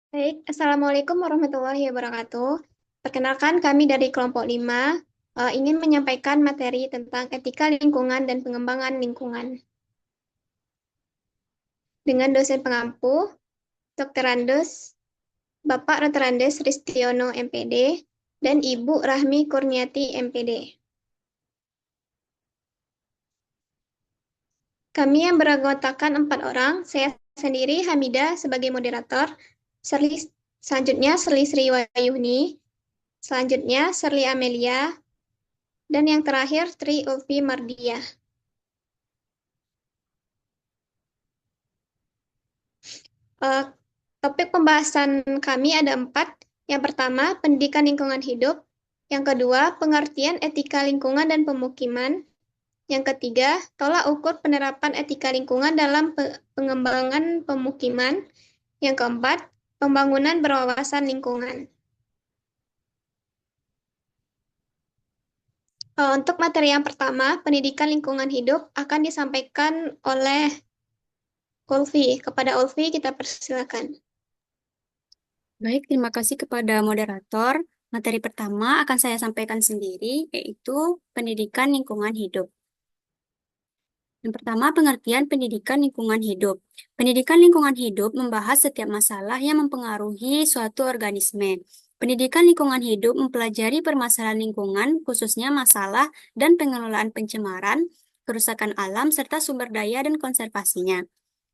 Baik, Assalamualaikum warahmatullahi wabarakatuh. Perkenalkan kami dari kelompok 5 ingin menyampaikan materi tentang etika lingkungan dan pengembangan lingkungan. Dengan dosen pengampu, Dr. Andes, Bapak Dr. Andes Ristiono MPD, dan Ibu Rahmi Kurniati MPD. Kami yang beranggotakan 4 orang, saya sendiri Hamidah sebagai moderator, selanjutnya Serli Sri Wayuni, selanjutnya Serli Amelia, dan yang terakhir Tri Ulfi Mardia. Topik pembahasan kami ada 4. Yang pertama, pendidikan lingkungan hidup. Yang kedua, pengertian etika lingkungan dan pemukiman. Yang ketiga, tolak ukur penerapan etika lingkungan dalam pengembangan pemukiman. Yang keempat, pembangunan berwawasan lingkungan. Untuk materi yang pertama, pendidikan lingkungan hidup akan disampaikan oleh Ulfi. Kepada Ulfi, kita persilakan. Baik, terima kasih kepada moderator. Materi pertama akan saya sampaikan sendiri, yaitu pendidikan lingkungan hidup. Yang pertama, pengertian pendidikan lingkungan hidup. Pendidikan lingkungan hidup membahas setiap masalah yang mempengaruhi suatu organisme. Pendidikan lingkungan hidup mempelajari permasalahan lingkungan, khususnya masalah dan pengelolaan pencemaran, kerusakan alam, serta sumber daya dan konservasinya.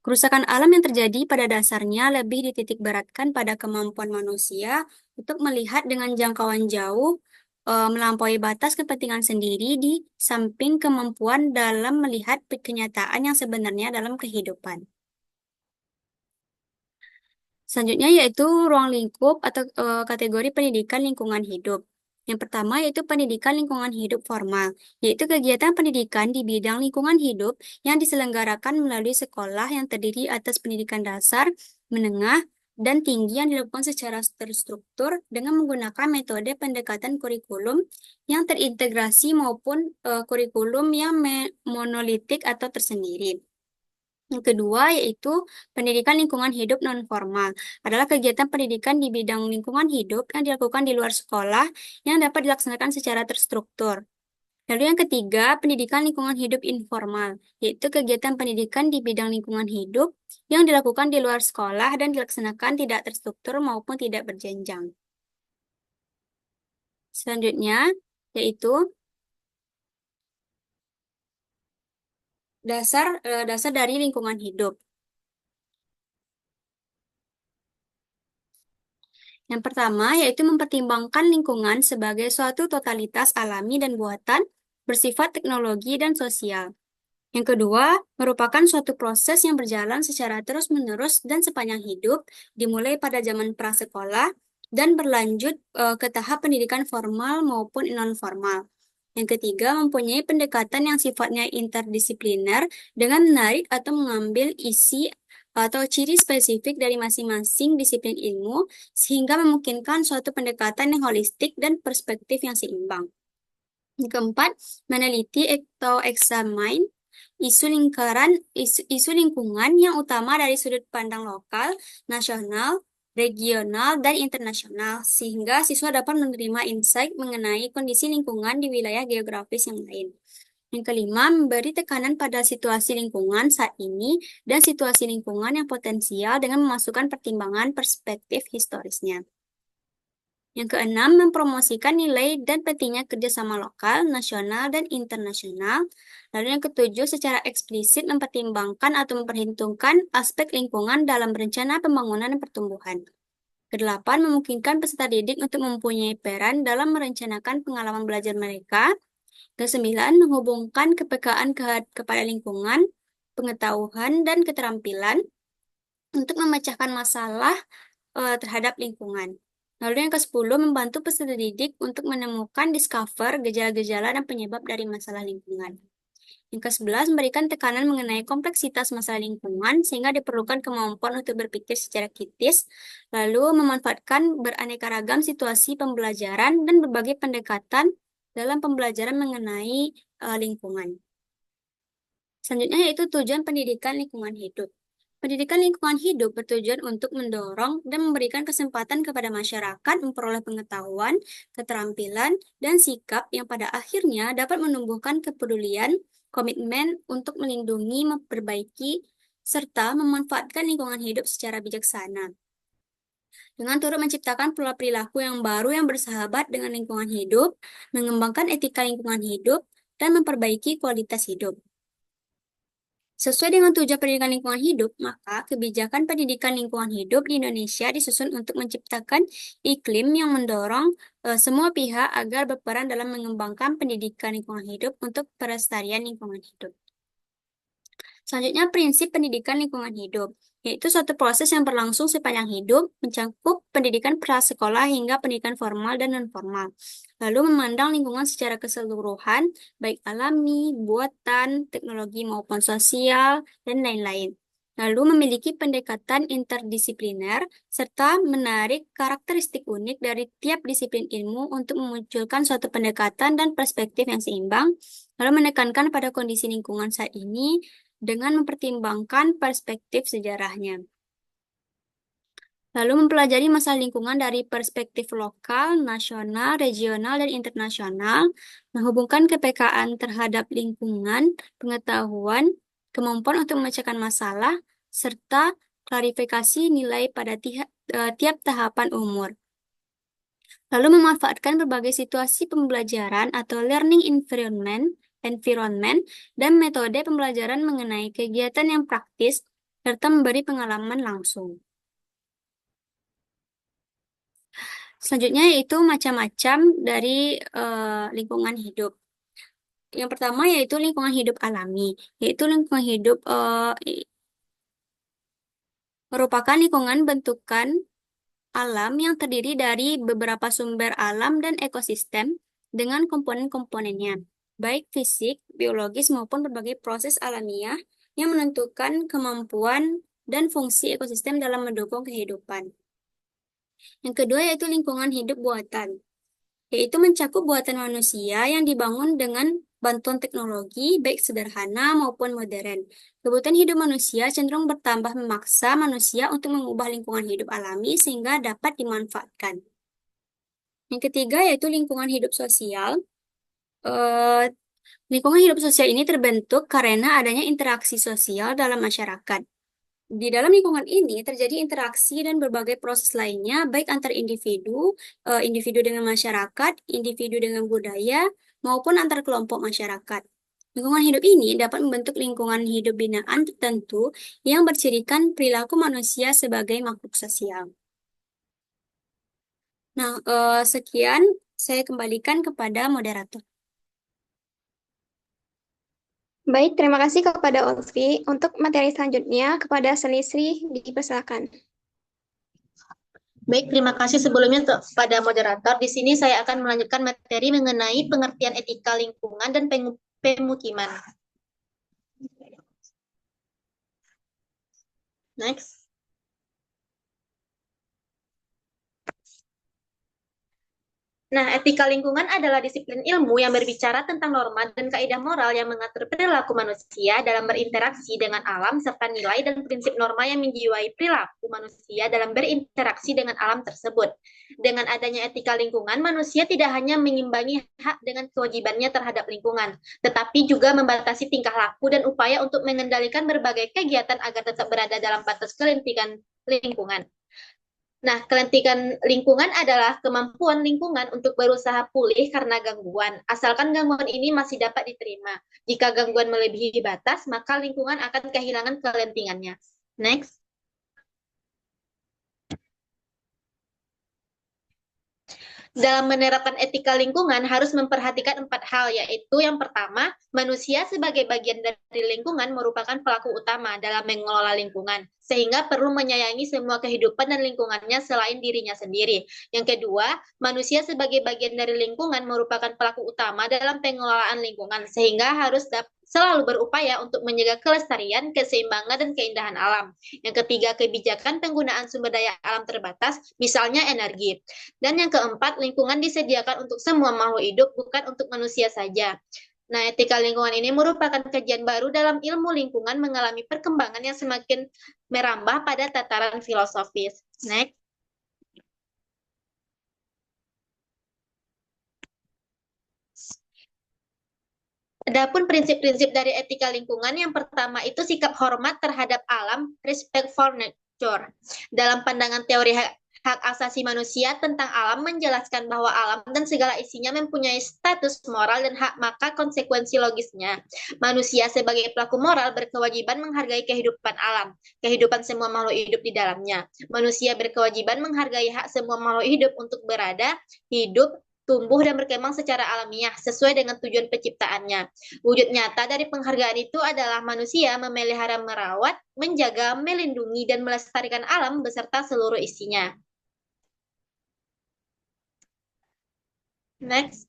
Kerusakan alam yang terjadi pada dasarnya lebih dititik beratkan pada kemampuan manusia untuk melihat dengan jangkauan jauh, melampaui batas kepentingan sendiri di samping kemampuan dalam melihat kenyataan yang sebenarnya dalam kehidupan. Selanjutnya yaitu ruang lingkup atau kategori pendidikan lingkungan hidup. Yang pertama yaitu pendidikan lingkungan hidup formal, yaitu kegiatan pendidikan di bidang lingkungan hidup yang diselenggarakan melalui sekolah yang terdiri atas pendidikan dasar, menengah, dan tinggi yang dilakukan secara terstruktur dengan menggunakan metode pendekatan kurikulum yang terintegrasi maupun kurikulum yang monolitik atau tersendiri. Yang kedua yaitu pendidikan lingkungan hidup non-formal, adalah kegiatan pendidikan di bidang lingkungan hidup yang dilakukan di luar sekolah yang dapat dilaksanakan secara terstruktur. Lalu yang ketiga, pendidikan lingkungan hidup informal, yaitu kegiatan pendidikan di bidang lingkungan hidup yang dilakukan di luar sekolah dan dilaksanakan tidak terstruktur maupun tidak berjenjang. Selanjutnya, yaitu dasar dari lingkungan hidup. Yang pertama yaitu mempertimbangkan lingkungan sebagai suatu totalitas alami dan buatan bersifat teknologi dan sosial. Yang kedua, merupakan suatu proses yang berjalan secara terus-menerus dan sepanjang hidup, dimulai pada zaman prasekolah dan berlanjut ke tahap pendidikan formal maupun non-formal. Yang ketiga, mempunyai pendekatan yang sifatnya interdisipliner dengan menarik atau mengambil isi atau ciri spesifik dari masing-masing disiplin ilmu, sehingga memungkinkan suatu pendekatan yang holistik dan perspektif yang seimbang. Yang keempat, meneliti atau examine isu lingkungan yang utama dari sudut pandang lokal, nasional, regional, dan internasional, sehingga siswa dapat menerima insight mengenai kondisi lingkungan di wilayah geografis yang lain. Yang kelima, memberi tekanan pada situasi lingkungan saat ini dan situasi lingkungan yang potensial dengan memasukkan pertimbangan perspektif historisnya. Yang keenam, mempromosikan nilai dan pentingnya kerjasama lokal, nasional, dan internasional. Lalu yang ketujuh, secara eksplisit mempertimbangkan atau memperhitungkan aspek lingkungan dalam rencana pembangunan dan pertumbuhan. Kedelapan, memungkinkan peserta didik untuk mempunyai peran dalam merencanakan pengalaman belajar mereka. Kesembilan, menghubungkan kepekaan kepada lingkungan, pengetahuan, dan keterampilan untuk memecahkan masalah terhadap lingkungan. Lalu yang ke-10, membantu peserta didik untuk menemukan discover gejala-gejala dan penyebab dari masalah lingkungan. Yang ke-11, memberikan tekanan mengenai kompleksitas masalah lingkungan sehingga diperlukan kemampuan untuk berpikir secara kritis, lalu memanfaatkan beraneka ragam situasi pembelajaran dan berbagai pendekatan dalam pembelajaran mengenai lingkungan. Selanjutnya yaitu tujuan pendidikan lingkungan hidup. Pendidikan lingkungan hidup bertujuan untuk mendorong dan memberikan kesempatan kepada masyarakat memperoleh pengetahuan, keterampilan, dan sikap yang pada akhirnya dapat menumbuhkan kepedulian, komitmen untuk melindungi, memperbaiki, serta memanfaatkan lingkungan hidup secara bijaksana. Dengan turut menciptakan pola perilaku yang baru yang bersahabat dengan lingkungan hidup, mengembangkan etika lingkungan hidup, dan memperbaiki kualitas hidup. Sesuai dengan tujuan pendidikan lingkungan hidup, maka kebijakan pendidikan lingkungan hidup di Indonesia disusun untuk menciptakan iklim yang mendorong semua pihak agar berperan dalam mengembangkan pendidikan lingkungan hidup untuk pelestarian lingkungan hidup. Selanjutnya, prinsip pendidikan lingkungan hidup, yaitu suatu proses yang berlangsung sepanjang hidup, mencakup pendidikan prasekolah hingga pendidikan formal dan non-formal. Lalu memandang lingkungan secara keseluruhan, baik alami, buatan, teknologi maupun sosial, dan lain-lain. Lalu memiliki pendekatan interdisipliner, serta menarik karakteristik unik dari tiap disiplin ilmu untuk memunculkan suatu pendekatan dan perspektif yang seimbang, lalu menekankan pada kondisi lingkungan saat ini, dengan mempertimbangkan perspektif sejarahnya. Lalu mempelajari masalah lingkungan dari perspektif lokal, nasional, regional, dan internasional, menghubungkan kepekaan terhadap lingkungan, pengetahuan, kemampuan untuk memecahkan masalah, serta klarifikasi nilai pada tiap tahapan umur. Lalu memanfaatkan berbagai situasi pembelajaran atau learning environment dan metode pembelajaran mengenai kegiatan yang praktis serta memberi pengalaman langsung. Selanjutnya yaitu macam-macam dari lingkungan hidup. Yang pertama yaitu lingkungan hidup alami, yaitu lingkungan hidup merupakan lingkungan bentukan alam yang terdiri dari beberapa sumber alam dan ekosistem dengan komponen-komponennya, baik fisik, biologis, maupun berbagai proses alamiah yang menentukan kemampuan dan fungsi ekosistem dalam mendukung kehidupan. Yang kedua yaitu lingkungan hidup buatan, yaitu mencakup buatan manusia yang dibangun dengan bantuan teknologi, baik sederhana maupun modern. Kebutuhan hidup manusia cenderung bertambah memaksa manusia untuk mengubah lingkungan hidup alami sehingga dapat dimanfaatkan. Yang ketiga yaitu lingkungan hidup sosial. Lingkungan hidup sosial ini terbentuk karena adanya interaksi sosial dalam masyarakat. Di dalam lingkungan ini terjadi interaksi dan berbagai proses lainnya, baik antar individu, individu dengan masyarakat, individu dengan budaya, maupun antar kelompok masyarakat. Lingkungan hidup ini dapat membentuk lingkungan hidup binaan tertentu yang bercirikan perilaku manusia sebagai makhluk sosial. Nah, sekian saya kembalikan kepada moderator. Baik, terima kasih kepada Olvi. Untuk materi selanjutnya, kepada Selisri dipersilakan. Baik, terima kasih sebelumnya kepada moderator. Di sini saya akan melanjutkan materi mengenai pengertian etika lingkungan dan pemukiman. Next. Nah, etika lingkungan adalah disiplin ilmu yang berbicara tentang norma dan kaidah moral yang mengatur perilaku manusia dalam berinteraksi dengan alam serta nilai dan prinsip norma yang menjiwai perilaku manusia dalam berinteraksi dengan alam tersebut. Dengan adanya etika lingkungan, manusia tidak hanya mengimbangi hak dengan kewajibannya terhadap lingkungan, tetapi juga membatasi tingkah laku dan upaya untuk mengendalikan berbagai kegiatan agar tetap berada dalam batas kelentingan lingkungan. Nah, kelentingan lingkungan adalah kemampuan lingkungan untuk berusaha pulih karena gangguan, asalkan gangguan ini masih dapat diterima. Jika gangguan melebihi batas, maka lingkungan akan kehilangan kelentingannya. Next. Dalam menerapkan etika lingkungan harus memperhatikan 4 hal, yaitu yang pertama, manusia sebagai bagian dari lingkungan merupakan pelaku utama dalam mengelola lingkungan, sehingga perlu menyayangi semua kehidupan dan lingkungannya selain dirinya sendiri. Yang kedua, manusia sebagai bagian dari lingkungan merupakan pelaku utama dalam pengelolaan lingkungan, sehingga harus selalu berupaya untuk menjaga kelestarian, keseimbangan, dan keindahan alam. Yang ketiga, kebijakan penggunaan sumber daya alam terbatas, misalnya energi. Dan yang keempat, lingkungan disediakan untuk semua makhluk hidup, bukan untuk manusia saja. Nah, etika lingkungan ini merupakan kajian baru dalam ilmu lingkungan mengalami perkembangan yang semakin merambah pada tataran filosofis. Next. Adapun prinsip-prinsip dari etika lingkungan, yang pertama itu sikap hormat terhadap alam, respect for nature. Dalam pandangan teori hak asasi manusia tentang alam menjelaskan bahwa alam dan segala isinya mempunyai status moral dan hak, maka konsekuensi logisnya. Manusia sebagai pelaku moral berkewajiban menghargai kehidupan alam, kehidupan semua makhluk hidup di dalamnya. Manusia berkewajiban menghargai hak semua makhluk hidup untuk berada, hidup, tumbuh dan berkembang secara alamiah sesuai dengan tujuan penciptaannya. Wujud nyata dari penghargaan itu adalah manusia memelihara, merawat, menjaga, melindungi, dan melestarikan alam beserta seluruh isinya. Next.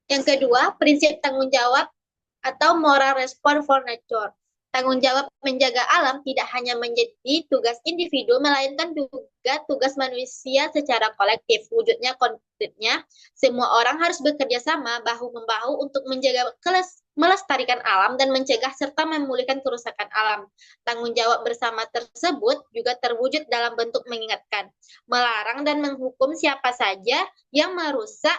Yang kedua, prinsip tanggung jawab atau moral response for nature. Tanggung jawab menjaga alam tidak hanya menjadi tugas individu, melainkan juga tugas manusia secara kolektif. Wujudnya konkretnya, semua orang harus bekerja sama bahu-membahu untuk menjaga melestarikan alam dan mencegah serta memulihkan kerusakan alam. Tanggung jawab bersama tersebut juga terwujud dalam bentuk mengingatkan, melarang dan menghukum siapa saja yang merusak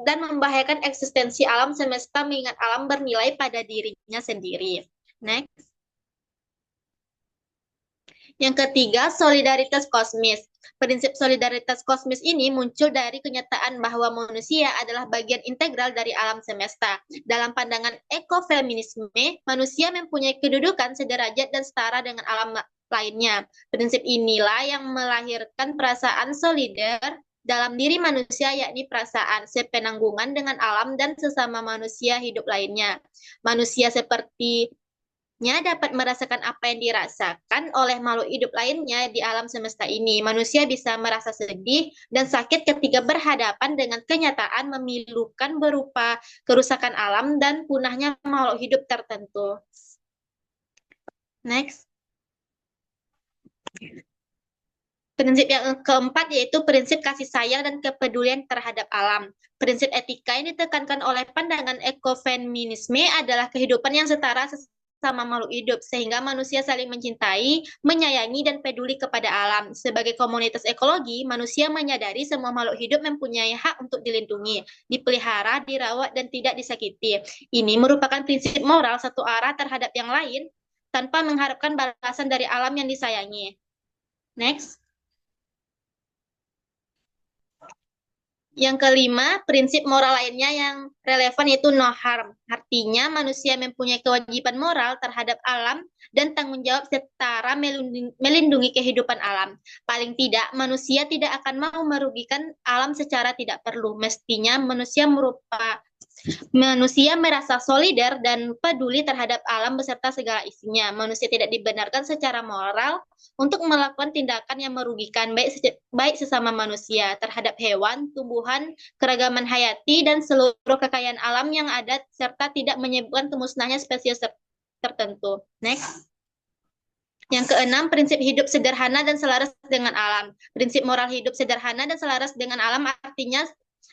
dan membahayakan eksistensi alam semesta, mengingat alam bernilai pada dirinya sendiri. Next. Yang ketiga, solidaritas kosmis. Prinsip solidaritas kosmis ini muncul dari kenyataan bahwa manusia adalah bagian integral dari alam semesta. Dalam pandangan ekofeminisme, manusia mempunyai kedudukan sederajat dan setara dengan alam lainnya. Prinsip inilah yang melahirkan perasaan solidar dalam diri manusia, yakni perasaan sepenanggungan dengan alam dan sesama manusia hidup lainnya. Manusia seperti dapat merasakan apa yang dirasakan oleh makhluk hidup lainnya di alam semesta ini. Manusia bisa merasa sedih dan sakit ketika berhadapan dengan kenyataan memilukan berupa kerusakan alam dan punahnya makhluk hidup tertentu. Next. Prinsip yang keempat yaitu prinsip kasih sayang dan kepedulian terhadap alam. Prinsip etika yang ditekankan oleh pandangan ekofeminisme adalah kehidupan yang setara sama makhluk hidup, sehingga manusia saling mencintai, menyayangi, dan peduli kepada alam. Sebagai komunitas ekologi, manusia menyadari semua makhluk hidup mempunyai hak untuk dilindungi, dipelihara, dirawat, dan tidak disakiti. Ini merupakan prinsip moral satu arah terhadap yang lain, tanpa mengharapkan balasan dari alam yang disayangi. Next. Yang kelima, prinsip moral lainnya yang relevan yaitu no harm. Artinya manusia mempunyai kewajiban moral terhadap alam dan tanggung jawab setara melindungi kehidupan alam. Paling tidak, manusia tidak akan mau merugikan alam secara tidak perlu. Mestinya manusia merasa solidar dan peduli terhadap alam beserta segala isinya. Manusia tidak dibenarkan secara moral untuk melakukan tindakan yang merugikan baik sesama manusia terhadap hewan, tumbuhan, keragaman hayati, dan seluruh kekayaan alam yang ada, serta tidak menyebabkan kemusnahannya spesies tertentu. Next. Yang keenam, prinsip hidup sederhana dan selaras dengan alam. Prinsip moral hidup sederhana dan selaras dengan alam artinya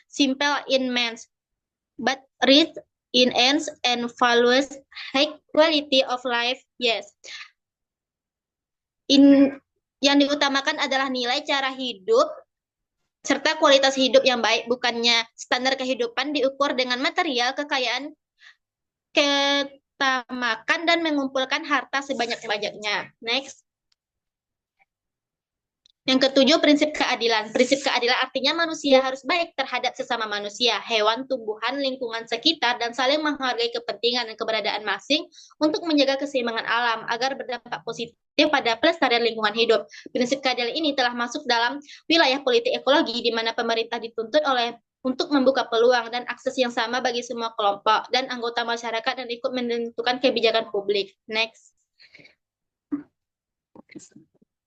simple in means, but rich in ends and values high quality of life. Yes. Yang diutamakan adalah nilai cara hidup serta kualitas hidup yang baik, bukannya standar kehidupan diukur dengan material, kekayaan, ketamakan, dan mengumpulkan harta sebanyak-banyaknya. Next. Yang ketujuh, prinsip keadilan. Prinsip keadilan artinya manusia harus baik terhadap sesama manusia, hewan, tumbuhan, lingkungan sekitar, dan saling menghargai kepentingan dan keberadaan masing untuk menjaga keseimbangan alam agar berdampak positif pada pelestarian lingkungan hidup. Prinsip keadilan ini telah masuk dalam wilayah politik ekologi di mana pemerintah dituntut untuk membuka peluang dan akses yang sama bagi semua kelompok dan anggota masyarakat dan ikut menentukan kebijakan publik. Next.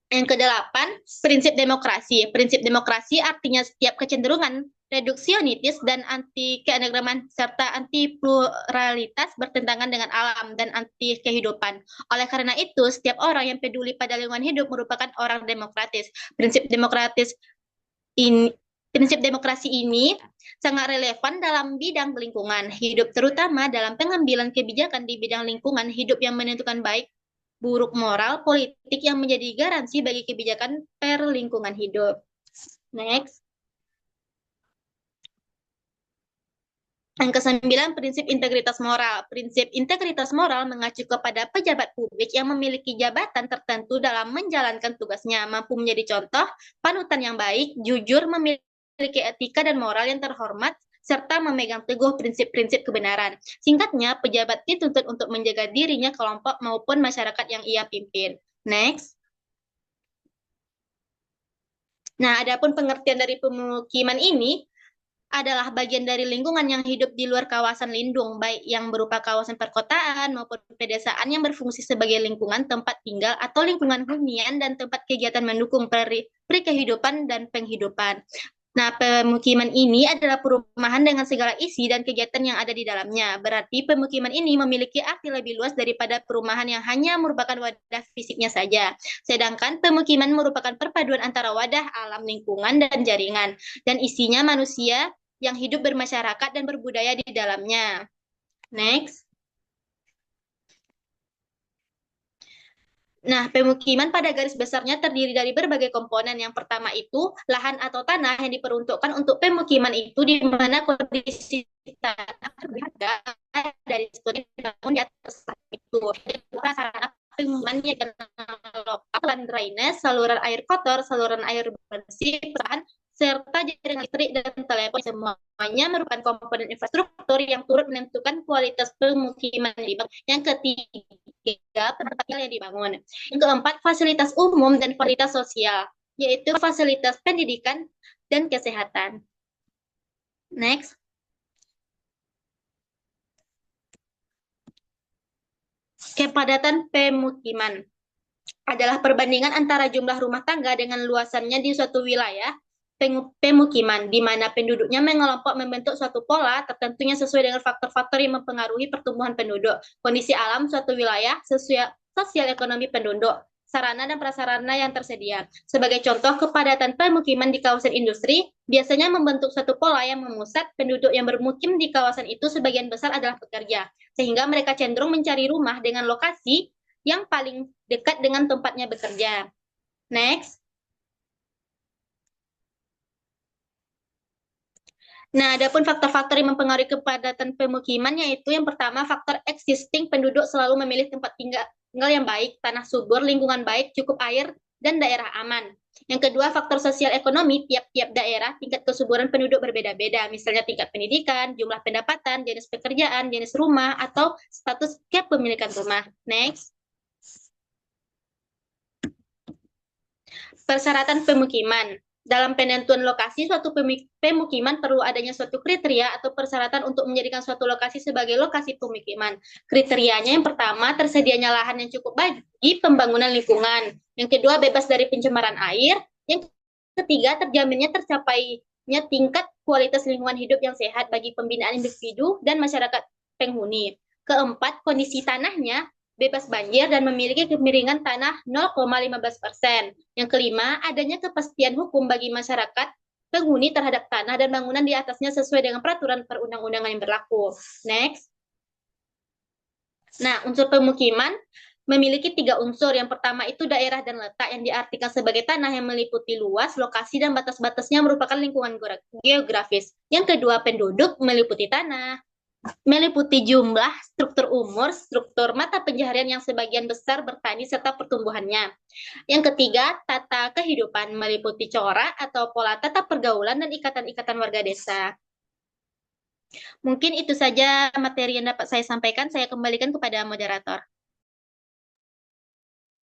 Yang kedelapan, prinsip demokrasi. Prinsip demokrasi artinya setiap kecenderungan reduksionis dan anti keanekaragaman serta anti pluralitas bertentangan dengan alam dan anti kehidupan. Oleh karena itu, setiap orang yang peduli pada lingkungan hidup merupakan orang demokratis. Prinsip Prinsip demokrasi ini sangat relevan dalam bidang lingkungan hidup, terutama dalam pengambilan kebijakan di bidang lingkungan hidup yang menentukan baik buruk moral politik yang menjadi garansi bagi kebijakan perlingkungan hidup. Next. Yang ke-9, prinsip integritas moral. Prinsip integritas moral mengacu kepada pejabat publik yang memiliki jabatan tertentu dalam menjalankan tugasnya, mampu menjadi contoh, panutan yang baik, jujur, memiliki etika dan moral yang terhormat, serta memegang teguh prinsip-prinsip kebenaran. Singkatnya, pejabat dituntut untuk menjaga dirinya, kelompok, maupun masyarakat yang ia pimpin. Next. Nah, adapun pengertian dari pemukiman ini adalah bagian dari lingkungan yang hidup di luar kawasan lindung, baik yang berupa kawasan perkotaan maupun pedesaan yang berfungsi sebagai lingkungan tempat tinggal atau lingkungan hunian dan tempat kegiatan mendukung kehidupan dan penghidupan. Nah, pemukiman ini adalah perumahan dengan segala isi dan kegiatan yang ada di dalamnya. Berarti pemukiman ini memiliki arti lebih luas daripada perumahan yang hanya merupakan wadah fisiknya saja. Sedangkan pemukiman merupakan perpaduan antara wadah alam lingkungan dan jaringan, dan isinya manusia yang hidup bermasyarakat dan berbudaya di dalamnya. Next. Nah, pemukiman pada garis besarnya terdiri dari berbagai komponen. Yang pertama itu lahan atau tanah yang diperuntukkan untuk pemukiman itu, di mana kondisi tanah berharga dari studi dibangun di atas itu. Sarana pemukimannya lokal, drainase, saluran air kotor, saluran air bersih, perusahaan, serta jaringan listrik dan telepon, semuanya merupakan komponen infrastruktur yang turut menentukan kualitas pemukiman yang dibangun. Yang ketiga, tempat tinggal yang dibangun. Yang keempat, fasilitas umum dan fasilitas sosial, yaitu fasilitas pendidikan dan kesehatan. Next. Kepadatan pemukiman adalah perbandingan antara jumlah rumah tangga dengan luasannya di suatu wilayah pemukiman, di mana penduduknya mengelompok membentuk suatu pola tertentunya sesuai dengan faktor-faktor yang mempengaruhi pertumbuhan penduduk, kondisi alam suatu wilayah, sosial ekonomi penduduk, sarana dan prasarana yang tersedia. Sebagai contoh, kepadatan pemukiman di kawasan industri biasanya membentuk suatu pola yang memusat penduduk yang bermukim di kawasan itu sebagian besar adalah pekerja, sehingga mereka cenderung mencari rumah dengan lokasi yang paling dekat dengan tempatnya bekerja. Next. Nah, adapun faktor-faktor yang mempengaruhi kepadatan pemukiman, yaitu yang pertama, faktor existing, penduduk selalu memilih tempat tinggal yang baik, tanah subur, lingkungan baik, cukup air, dan daerah aman. Yang kedua, faktor sosial ekonomi, tiap-tiap daerah tingkat kesuburan penduduk berbeda-beda, misalnya tingkat pendidikan, jumlah pendapatan, jenis pekerjaan, jenis rumah, atau status kepemilikan rumah. Next. Persyaratan pemukiman. Dalam penentuan lokasi suatu pemukiman perlu adanya suatu kriteria atau persyaratan untuk menjadikan suatu lokasi sebagai lokasi pemukiman. Kriterianya yang pertama, tersedianya lahan yang cukup bagi pembangunan lingkungan. Yang kedua, bebas dari pencemaran air. Yang ketiga, terjaminnya tercapainya tingkat kualitas lingkungan hidup yang sehat bagi pembinaan individu dan masyarakat penghuni. Keempat, kondisi tanahnya bebas banjir dan memiliki kemiringan tanah 0,15%. Yang kelima, adanya kepastian hukum bagi masyarakat penghuni terhadap tanah dan bangunan di atasnya sesuai dengan peraturan perundang-undangan yang berlaku. Next. Nah, unsur pemukiman memiliki 3 unsur. Yang pertama itu daerah dan letak, yang diartikan sebagai tanah yang meliputi luas, lokasi, dan batas-batasnya merupakan lingkungan geografis. Yang kedua, penduduk meliputi tanah, meliputi jumlah, struktur umur, struktur mata pencaharian yang sebagian besar bertani serta pertumbuhannya. Yang ketiga, tata kehidupan meliputi corak atau pola tata pergaulan dan ikatan-ikatan warga desa. Mungkin itu saja materi yang dapat saya sampaikan. Saya kembalikan kepada moderator.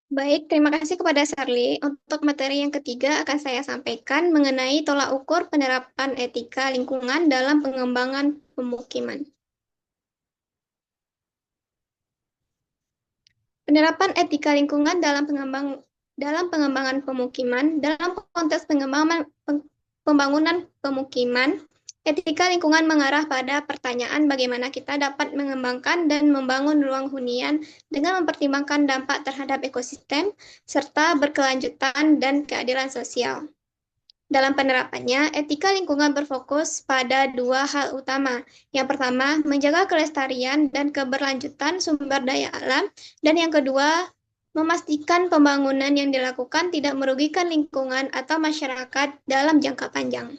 Baik, terima kasih kepada Sarli. Untuk materi yang ketiga akan saya sampaikan mengenai tolak ukur penerapan etika lingkungan dalam pengembangan pemukiman. Penerapan etika lingkungan dalam pengembangan pemukiman, dalam konteks pembangunan pemukiman, etika lingkungan mengarah pada pertanyaan bagaimana kita dapat mengembangkan dan membangun ruang hunian dengan mempertimbangkan dampak terhadap ekosistem, serta berkelanjutan dan keadilan sosial. Dalam penerapannya, etika lingkungan berfokus pada dua hal utama. Yang pertama, menjaga kelestarian dan keberlanjutan sumber daya alam, dan yang kedua, memastikan pembangunan yang dilakukan tidak merugikan lingkungan atau masyarakat dalam jangka panjang.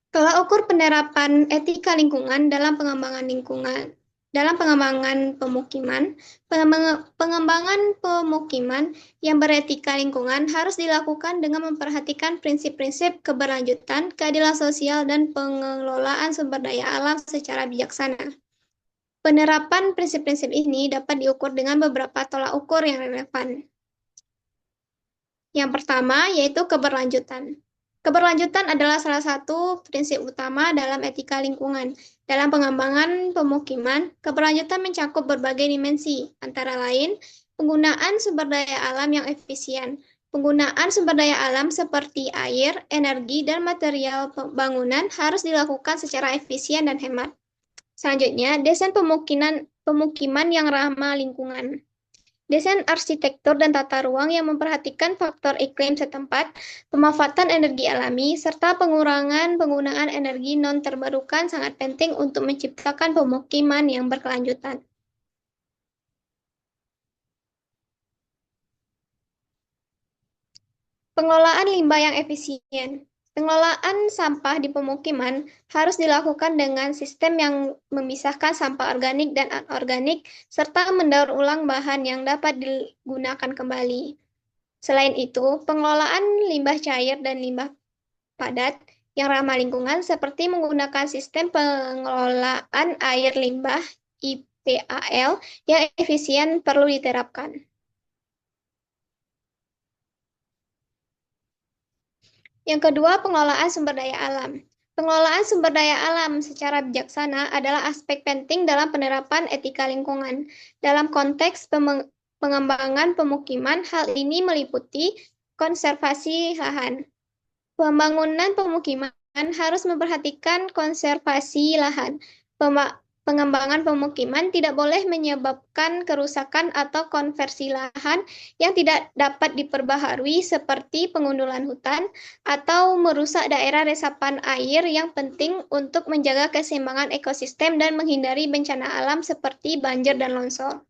Tolak ukur penerapan etika lingkungan dalam pengembangan pemukiman, pengembangan pemukiman yang beretika lingkungan harus dilakukan dengan memperhatikan prinsip-prinsip keberlanjutan, keadilan sosial, dan pengelolaan sumber daya alam secara bijaksana. Penerapan prinsip-prinsip ini dapat diukur dengan beberapa tolak ukur yang relevan. Yang pertama yaitu keberlanjutan. Keberlanjutan adalah salah satu prinsip utama dalam etika lingkungan. Dalam pengembangan pemukiman, keberlanjutan mencakup berbagai dimensi, antara lain penggunaan sumber daya alam yang efisien. Penggunaan sumber daya alam seperti air, energi, dan material bangunan harus dilakukan secara efisien dan hemat. Selanjutnya, desain pemukiman yang ramah lingkungan. Desain arsitektur dan tata ruang yang memperhatikan faktor iklim setempat, pemanfaatan energi alami, serta pengurangan penggunaan energi non-terbarukan sangat penting untuk menciptakan pemukiman yang berkelanjutan. Pengelolaan limbah yang efisien. Pengelolaan sampah di pemukiman harus dilakukan dengan sistem yang memisahkan sampah organik dan anorganik, serta mendaur ulang bahan yang dapat digunakan kembali. Selain itu, pengelolaan limbah cair dan limbah padat yang ramah lingkungan seperti menggunakan sistem pengelolaan air limbah IPAL yang efisien perlu diterapkan. Yang kedua, pengelolaan sumber daya alam. Pengelolaan sumber daya alam secara bijaksana adalah aspek penting dalam penerapan etika lingkungan. Dalam konteks pengembangan pemukiman, hal ini meliputi konservasi lahan. Pembangunan pemukiman harus memperhatikan konservasi lahan. Pengembangan pemukiman tidak boleh menyebabkan kerusakan atau konversi lahan yang tidak dapat diperbaharui seperti pengundulan hutan atau merusak daerah resapan air yang penting untuk menjaga keseimbangan ekosistem dan menghindari bencana alam seperti banjir dan longsor.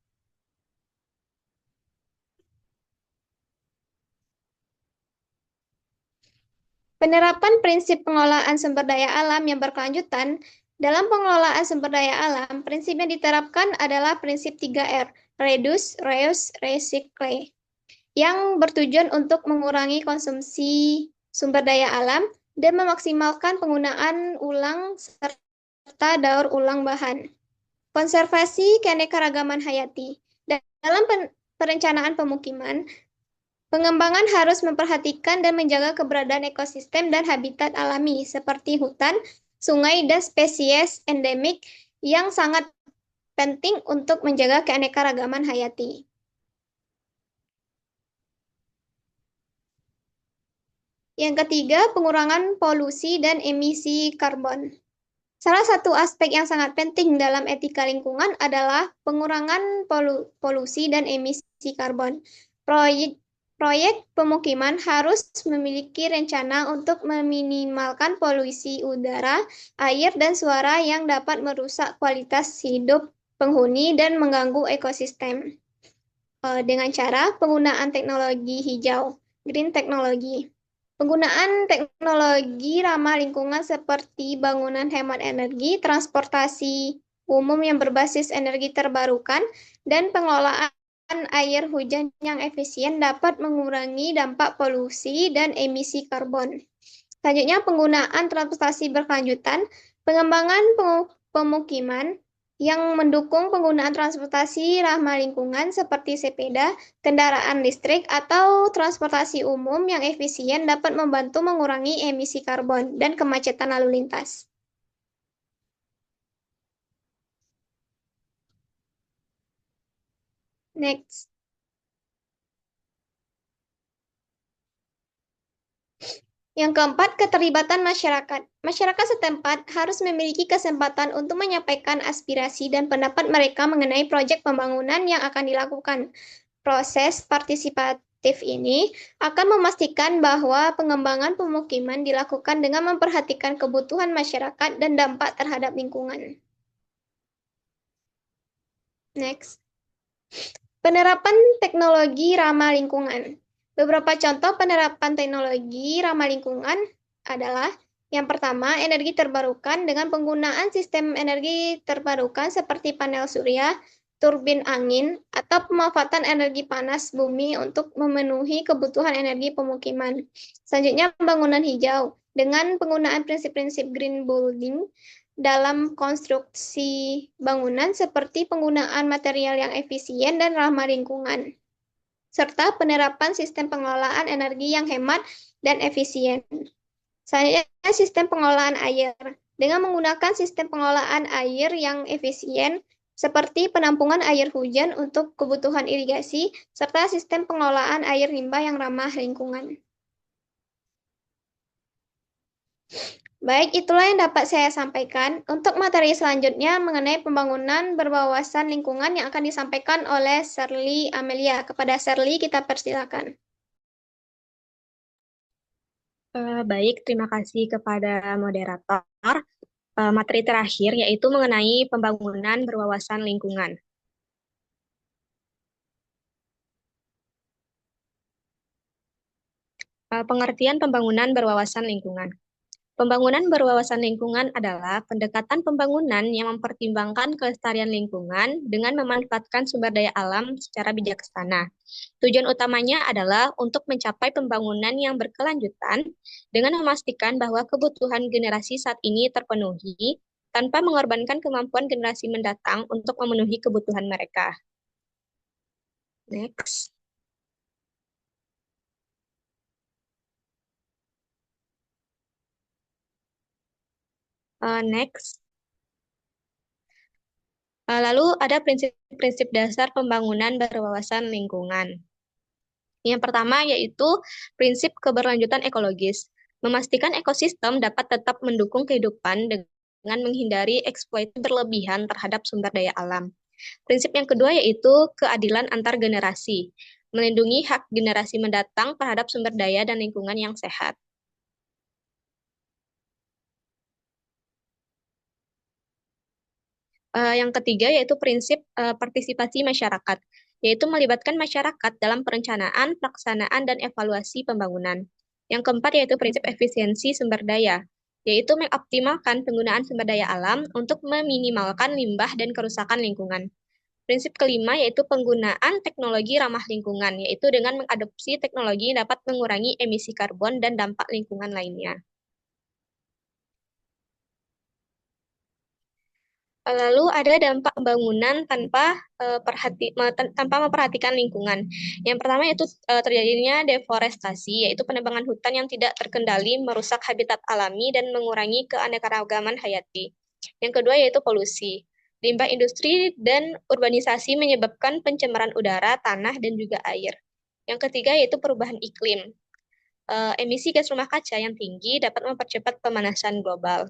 Penerapan prinsip pengelolaan sumber daya alam yang berkelanjutan. Dalam pengelolaan sumber daya alam, prinsip yang diterapkan adalah prinsip 3R, Reduce, Reuse, Recycle, yang bertujuan untuk mengurangi konsumsi sumber daya alam dan memaksimalkan penggunaan ulang serta daur ulang bahan. Konservasi keanekaragaman hayati. Dalam perencanaan pemukiman, pengembangan harus memperhatikan dan menjaga keberadaan ekosistem dan habitat alami seperti hutan, sungai, dan spesies endemik yang sangat penting untuk menjaga keanekaragaman hayati. Yang ketiga, pengurangan polusi dan emisi karbon. Salah satu aspek yang sangat penting dalam etika lingkungan adalah pengurangan polusi dan emisi karbon. Proyek pemukiman harus memiliki rencana untuk meminimalkan polusi udara, air, dan suara yang dapat merusak kualitas hidup penghuni dan mengganggu ekosistem. Dengan cara penggunaan teknologi hijau, green technology. Penggunaan teknologi ramah lingkungan seperti bangunan hemat energi, transportasi umum yang berbasis energi terbarukan, dan pengelolaan air hujan yang efisien dapat mengurangi dampak polusi dan emisi karbon. Selanjutnya, penggunaan transportasi berkelanjutan, pengembangan pemukiman yang mendukung penggunaan transportasi ramah lingkungan seperti sepeda, kendaraan listrik, atau transportasi umum yang efisien dapat membantu mengurangi emisi karbon dan kemacetan lalu lintas. Next. Yang keempat, keterlibatan masyarakat. Masyarakat setempat harus memiliki kesempatan untuk menyampaikan aspirasi dan pendapat mereka mengenai proyek pembangunan yang akan dilakukan. Proses partisipatif objektif ini akan memastikan bahwa pengembangan pemukiman dilakukan dengan memperhatikan kebutuhan masyarakat dan dampak terhadap lingkungan. Next. Penerapan teknologi ramah lingkungan. Beberapa contoh penerapan teknologi ramah lingkungan adalah yang pertama, energi terbarukan dengan penggunaan sistem energi terbarukan seperti panel surya, turbin angin, atau pemanfaatan energi panas bumi untuk memenuhi kebutuhan energi pemukiman. Selanjutnya, pembangunan hijau dengan penggunaan prinsip-prinsip green building dalam konstruksi bangunan seperti penggunaan material yang efisien dan ramah lingkungan, serta penerapan sistem pengelolaan energi yang hemat dan efisien. Selanjutnya, sistem pengelolaan air. Dengan menggunakan sistem pengelolaan air yang efisien, seperti penampungan air hujan untuk kebutuhan irigasi, serta sistem pengelolaan air limbah yang ramah lingkungan. Baik, itulah yang dapat saya sampaikan. Untuk materi selanjutnya mengenai pembangunan berwawasan lingkungan yang akan disampaikan oleh Shirley Amelia. Kepada Shirley, kita persilakan. Baik, terima kasih kepada moderator. Materi terakhir yaitu mengenai pembangunan berwawasan lingkungan. Pengertian pembangunan berwawasan lingkungan. Pembangunan berwawasan lingkungan adalah pendekatan pembangunan yang mempertimbangkan kelestarian lingkungan dengan memanfaatkan sumber daya alam secara bijaksana. Tujuan utamanya adalah untuk mencapai pembangunan yang berkelanjutan dengan memastikan bahwa kebutuhan generasi saat ini terpenuhi tanpa mengorbankan kemampuan generasi mendatang untuk memenuhi kebutuhan mereka. Next. Next. Lalu ada prinsip-prinsip dasar pembangunan berwawasan lingkungan. Yang pertama yaitu prinsip keberlanjutan ekologis. Memastikan ekosistem dapat tetap mendukung kehidupan dengan menghindari eksploitasi berlebihan terhadap sumber daya alam. Prinsip yang kedua yaitu keadilan antar generasi. Melindungi hak generasi mendatang terhadap sumber daya dan lingkungan yang sehat. Yang ketiga yaitu prinsip partisipasi masyarakat, yaitu melibatkan masyarakat dalam perencanaan, pelaksanaan, dan evaluasi pembangunan. Yang keempat yaitu prinsip efisiensi sumber daya, yaitu mengoptimalkan penggunaan sumber daya alam untuk meminimalkan limbah dan kerusakan lingkungan. Prinsip kelima yaitu penggunaan teknologi ramah lingkungan, yaitu dengan mengadopsi teknologi yang dapat mengurangi emisi karbon dan dampak lingkungan lainnya. Lalu ada dampak pembangunan tanpa memperhatikan lingkungan. Yang pertama yaitu terjadinya deforestasi, yaitu penebangan hutan yang tidak terkendali merusak habitat alami dan mengurangi keanekaragaman hayati. Yang kedua yaitu polusi. Limbah industri dan urbanisasi menyebabkan pencemaran udara, tanah, dan juga air. Yang ketiga yaitu perubahan iklim. Emisi gas rumah kaca yang tinggi dapat mempercepat pemanasan global.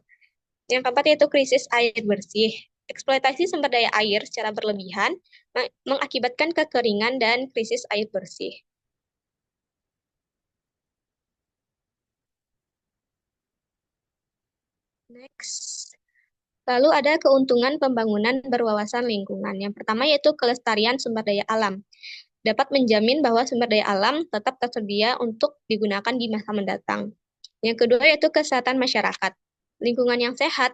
Yang keempat yaitu krisis air bersih. Eksploitasi sumber daya air secara berlebihan mengakibatkan kekeringan dan krisis air bersih. Next. Lalu ada keuntungan pembangunan berwawasan lingkungan. Yang pertama yaitu kelestarian sumber daya alam. Dapat menjamin bahwa sumber daya alam tetap tersedia untuk digunakan di masa mendatang. Yang kedua yaitu kesehatan masyarakat. Lingkungan yang sehat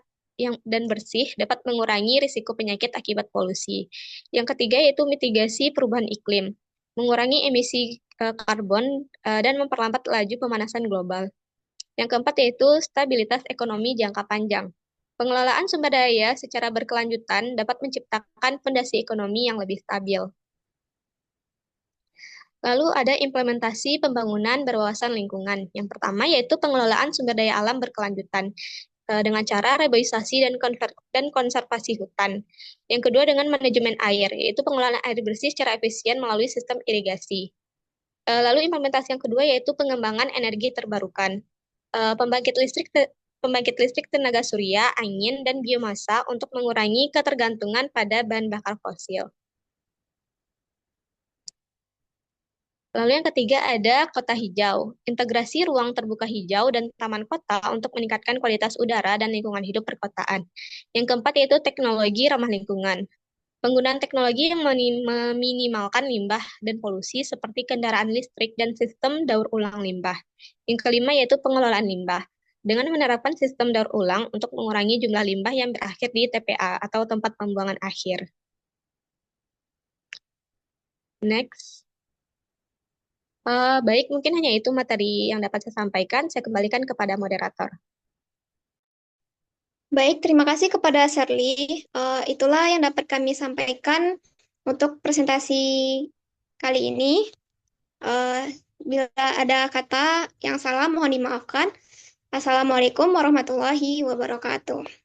dan bersih dapat mengurangi risiko penyakit akibat polusi. Yang ketiga yaitu mitigasi perubahan iklim, mengurangi emisi karbon dan memperlambat laju pemanasan global. Yang keempat yaitu stabilitas ekonomi jangka panjang. Pengelolaan sumber daya secara berkelanjutan dapat menciptakan fondasi ekonomi yang lebih stabil. Lalu ada implementasi pembangunan berwawasan lingkungan. Yang pertama yaitu pengelolaan sumber daya alam berkelanjutan dengan cara reboisasi dan konservasi hutan. Yang kedua dengan manajemen air, yaitu pengelolaan air bersih secara efisien melalui sistem irigasi. Lalu implementasi yang kedua yaitu pengembangan energi terbarukan. Pembangkit listrik tenaga surya, angin, dan biomasa untuk mengurangi ketergantungan pada bahan bakar fosil. Lalu yang ketiga ada kota hijau, integrasi ruang terbuka hijau dan taman kota untuk meningkatkan kualitas udara dan lingkungan hidup perkotaan. Yang keempat yaitu teknologi ramah lingkungan. Penggunaan teknologi yang meminimalkan limbah dan polusi seperti kendaraan listrik dan sistem daur ulang limbah. Yang kelima yaitu pengelolaan limbah. Dengan menerapkan sistem daur ulang untuk mengurangi jumlah limbah yang berakhir di TPA atau tempat pembuangan akhir. Next. Baik, mungkin hanya itu materi yang dapat saya sampaikan. Saya kembalikan kepada moderator. Baik, terima kasih kepada Shirley. Itulah yang dapat kami sampaikan untuk presentasi kali ini. Bila ada kata yang salah, mohon dimaafkan. Assalamualaikum warahmatullahi wabarakatuh.